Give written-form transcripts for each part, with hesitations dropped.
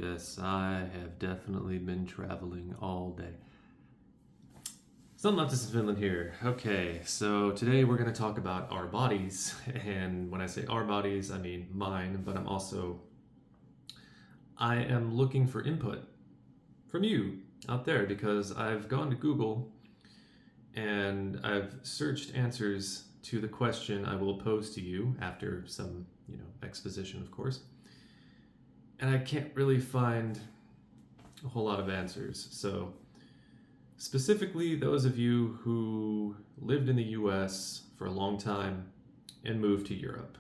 yes, I have definitely been traveling all day. Some Leftist in Finland here. Okay, so today we're going to talk about our bodies. And when I say our bodies, I mean mine, but I am looking for input from you out there because I've gone to Google and I've searched answers to the question I will pose to you after some, exposition, of course. And I can't really find a whole lot of answers. So, specifically, those of you who lived in the US for a long time and moved to Europe,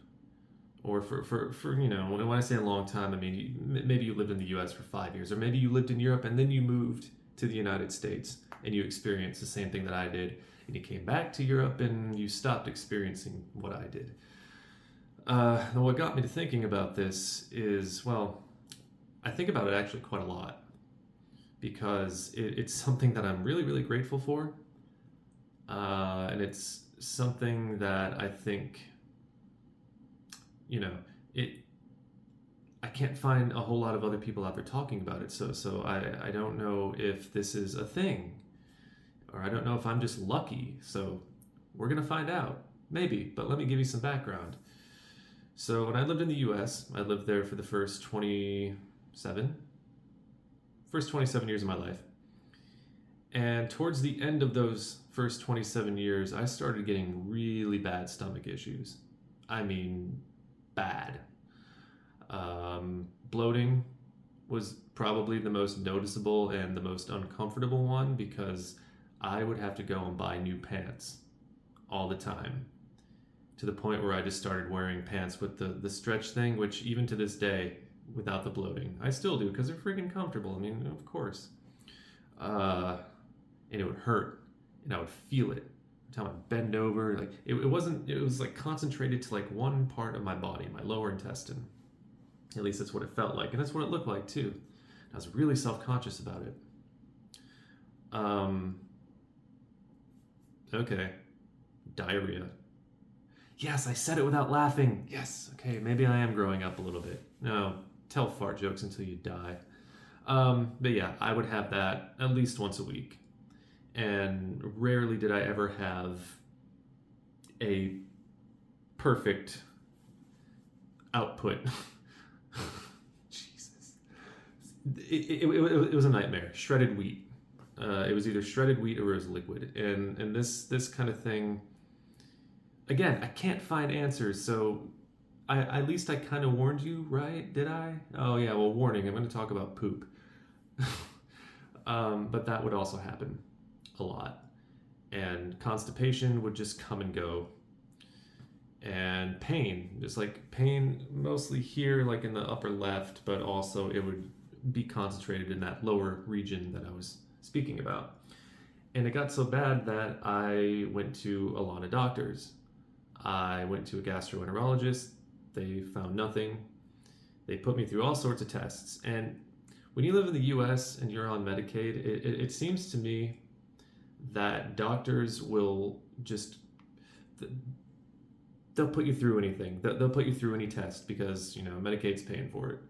or when I say a long time, I mean maybe you lived in the US for 5 years, or maybe you lived in Europe and then you moved to the United States and you experienced the same thing that I did, and you came back to Europe and you stopped experiencing what I did. What got me to thinking about this is, well, I think about it actually quite a lot because it's something that I'm really, really grateful for. And it's something that I think, I can't find a whole lot of other people out there talking about it. So I don't know if this is a thing, or I don't know if I'm just lucky. So we're going to find out. Maybe, but let me give you some background. So when I lived in the US, I lived there for the first 27 years of my life. And towards the end of those first 27 years, I started getting really bad stomach issues. I mean, bad. Bloating was probably the most noticeable and the most uncomfortable one because I would have to go and buy new pants all the time, to the point where I just started wearing pants with the stretch thing, which even to this day, without the bloating, I still do because they're freaking comfortable. I mean, of course. And it would hurt, and I would feel it. Every time I bend over, like it was like concentrated to like one part of my body, my lower intestine. At least that's what it felt like, and that's what it looked like too. I was really self-conscious about it. Okay, diarrhea. Yes, I said it without laughing. Yes, okay, maybe I am growing up a little bit. No, tell fart jokes until you die. But yeah, I would have that at least once a week. And rarely did I ever have a perfect output. Jesus. It was a nightmare. Shredded wheat. It was either shredded wheat or it was liquid. And this kind of thing, again, I can't find answers, so at least I kind of warned you, right? Did I? Oh yeah, well, warning, I'm going to talk about poop. But that would also happen a lot. And constipation would just come and go. And pain, just like pain mostly here, like in the upper left, but also it would be concentrated in that lower region that I was speaking about. And it got so bad that I went to a lot of doctors. I went to a gastroenterologist. They found nothing. They put me through all sorts of tests. And when you live in the US and you're on Medicaid, it seems to me that doctors will just, they'll put you through anything. They'll put you through any test because, Medicaid's paying for it.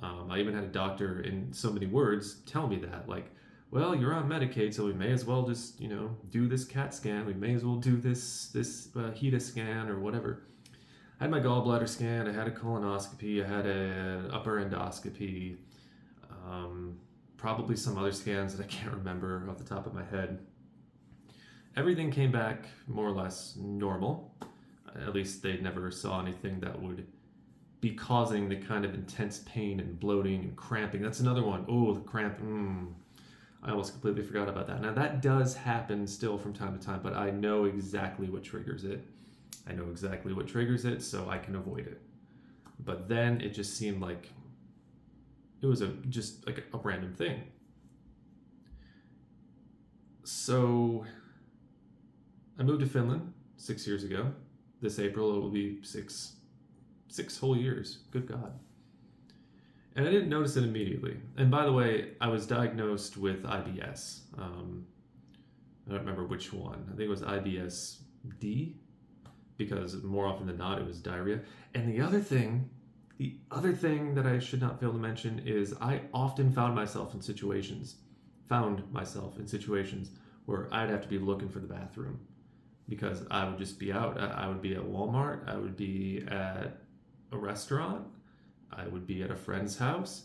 I even had a doctor in so many words tell me that, like, well, you're on Medicaid, so we may as well just, do this CAT scan. We may as well do this HEDA scan or whatever. I had my gallbladder scan. I had a colonoscopy. I had an upper endoscopy. Probably some other scans that I can't remember off the top of my head. Everything came back more or less normal. At least they never saw anything that would be causing the kind of intense pain and bloating and cramping. That's another one. Oh, the cramp. I almost completely forgot about that. Now, that does happen still from time to time, but I know exactly what triggers it. So I can avoid it. But then it just seemed like it was just like a random thing. So I moved to Finland 6 years ago. This April it will be six whole years. Good God. And I didn't notice it immediately. And by the way, I was diagnosed with IBS. I don't remember which one. I think it was IBS-D, because more often than not, it was diarrhea. And the other thing The other thing that I should not fail to mention is I often found myself in situations where I'd have to be looking for the bathroom because I would just be out. I would be at Walmart, I would be at a restaurant, I would be at a friend's house,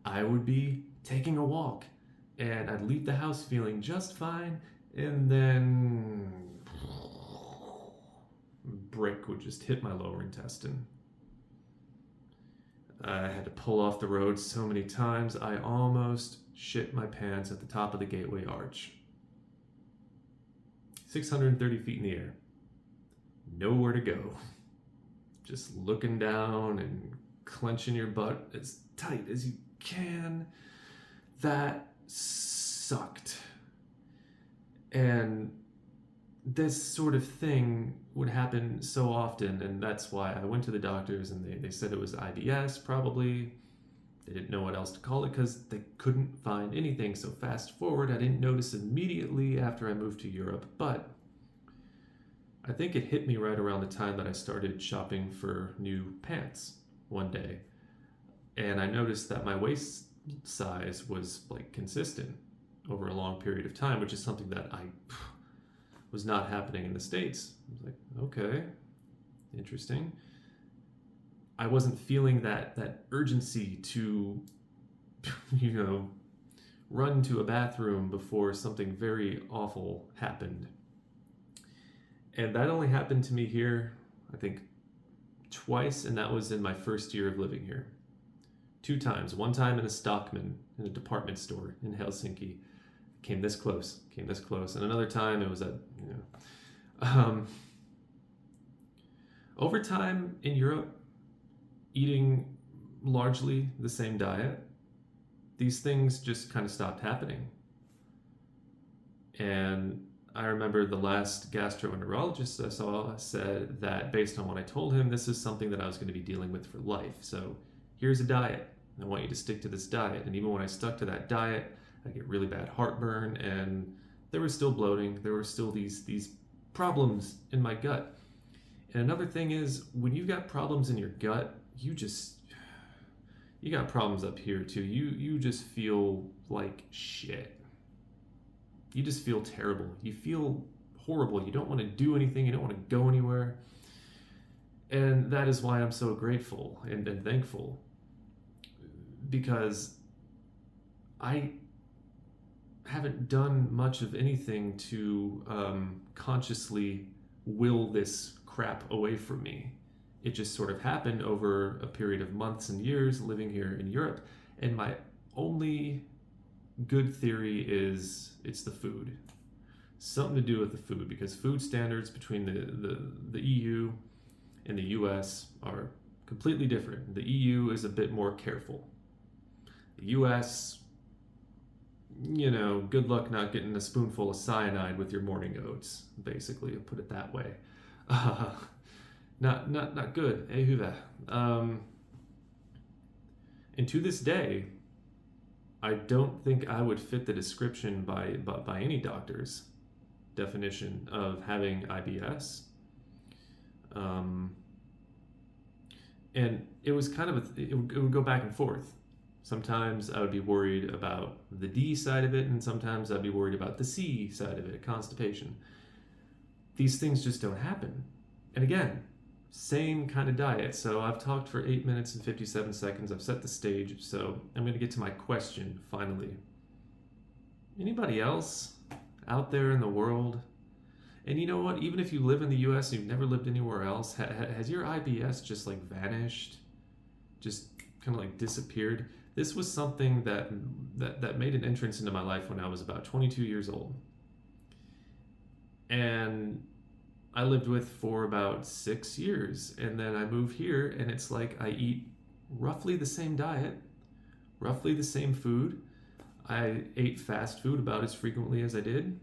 I would be taking a walk, and I'd leave the house feeling just fine, and then brick would just hit my lower intestine. I had to pull off the road so many times, I almost shit my pants at the top of the Gateway Arch. 630 feet in the air. Nowhere to go. Just looking down and clenching your butt as tight as you can. That sucked. And this sort of thing would happen so often, and that's why I went to the doctors and they said it was IBS, probably. They didn't know what else to call it because they couldn't find anything. So fast forward, I didn't notice immediately after I moved to Europe, but I think it hit me right around the time that I started shopping for new pants one day. And I noticed that my waist size was like consistent over a long period of time, which is something that I was not happening in the States. I was like, okay, interesting. I wasn't feeling that urgency to, run to a bathroom before something very awful happened. And that only happened to me here, I think, twice, and that was in my first year of living here. 2 times. One time in a Stockman, in a department store in Helsinki. Came this close. And another time it was at, over time in Europe, eating largely the same diet, these things just kind of stopped happening. And I remember the last gastroenterologist I saw said that based on what I told him, this is something that I was going to be dealing with for life. So here's a diet. I want you to stick to this diet. And even when I stuck to that diet, I get really bad heartburn, and there was still bloating. There were still these problems in my gut. And another thing is, when you've got problems in your gut, you got problems up here too. You just feel like shit. You just feel terrible. You feel horrible. You don't want to do anything. You don't want to go anywhere. And that is why I'm so grateful and thankful, because I haven't done much of anything to consciously will this crap away from me. It just sort of happened over a period of months and years living here in Europe. And my only good theory is it's the food. Something to do with the food, because food standards between the EU and the US are completely different. The EU is a bit more careful. The US, good luck not getting a spoonful of cyanide with your morning oats, basically, I'll put it that way. Not good. And to this day, I don't think I would fit the description by any doctor's definition of having IBS. And it was kind of it would go back and forth. Sometimes I would be worried about the D side of it, and sometimes I'd be worried about the C side of it, constipation. These things just don't happen. And again, same kind of diet. So I've talked for 8 minutes and 57 seconds. I've set the stage. So I'm going to get to my question finally. Anybody else out there in the world? And you know what? Even if you live in the US and you've never lived anywhere else, has your IBS just like vanished? Just kind of like disappeared? This was something that made an entrance into my life when I was about 22 years old. And I lived with for about 6 years. And then I moved here, and it's like I eat roughly the same diet, roughly the same food. I ate fast food about as frequently as I did.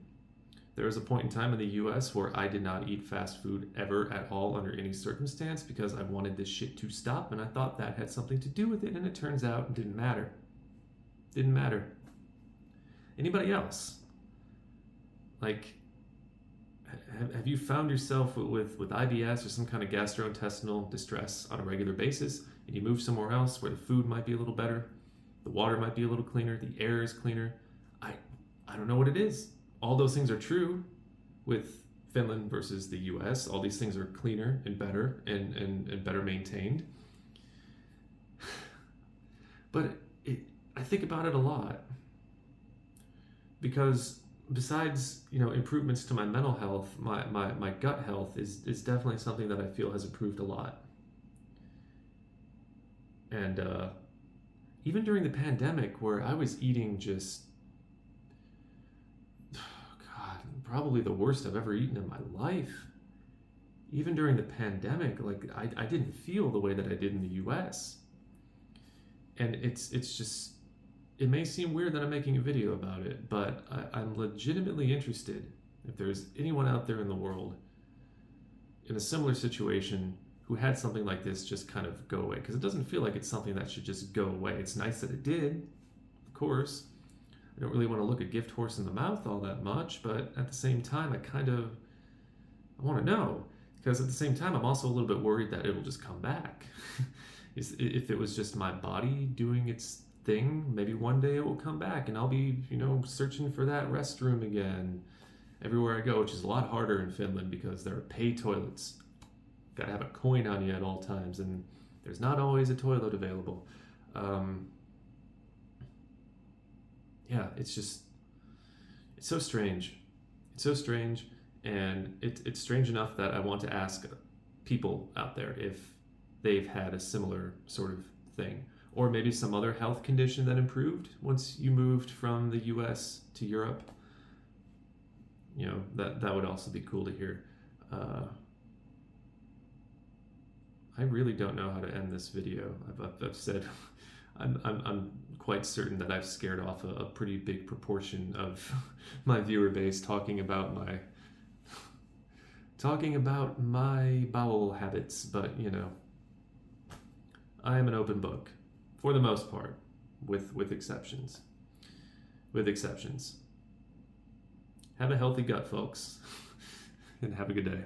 There was a point in time in the US where I did not eat fast food ever at all under any circumstance because I wanted this shit to stop, and I thought that had something to do with it, and it turns out it didn't matter. Didn't matter. Anybody else? Like, have you found yourself with IBS or some kind of gastrointestinal distress on a regular basis, and you move somewhere else where the food might be a little better, the water might be a little cleaner, the air is cleaner. I don't know what it is. All those things are true with Finland versus the US. All these things are cleaner and better and better maintained. But I think about it a lot because besides, improvements to my mental health, my gut health is definitely something that I feel has improved a lot. And even during the pandemic, where I was eating just, God, probably the worst I've ever eaten in my life. Even during the pandemic, like I didn't feel the way that I did in the US. And it's just, it may seem weird that I'm making a video about it, but I'm legitimately interested if there's anyone out there in the world in a similar situation who had something like this just kind of go away. Because it doesn't feel like it's something that should just go away. It's nice that it did, of course. I don't really want to look a gift horse in the mouth all that much, but at the same time, I want to know. Because at the same time, I'm also a little bit worried that it'll just come back. If it was just my body doing its thing, maybe one day it will come back and I'll be, searching for that restroom again everywhere I go, which is a lot harder in Finland because there are pay toilets. Got to have a coin on you at all times, and there's not always a toilet available. Yeah, it's so strange. It's so strange, and it's strange enough that I want to ask people out there if they've had a similar sort of thing, or maybe some other health condition that improved once you moved from the US to Europe. That would also be cool to hear. I really don't know how to end this video. I've said I'm quite certain that I've scared off a pretty big proportion of my viewer base talking about my bowel habits, but I am an open book for the most part, with exceptions. With exceptions. Have a healthy gut, folks, and have a good day.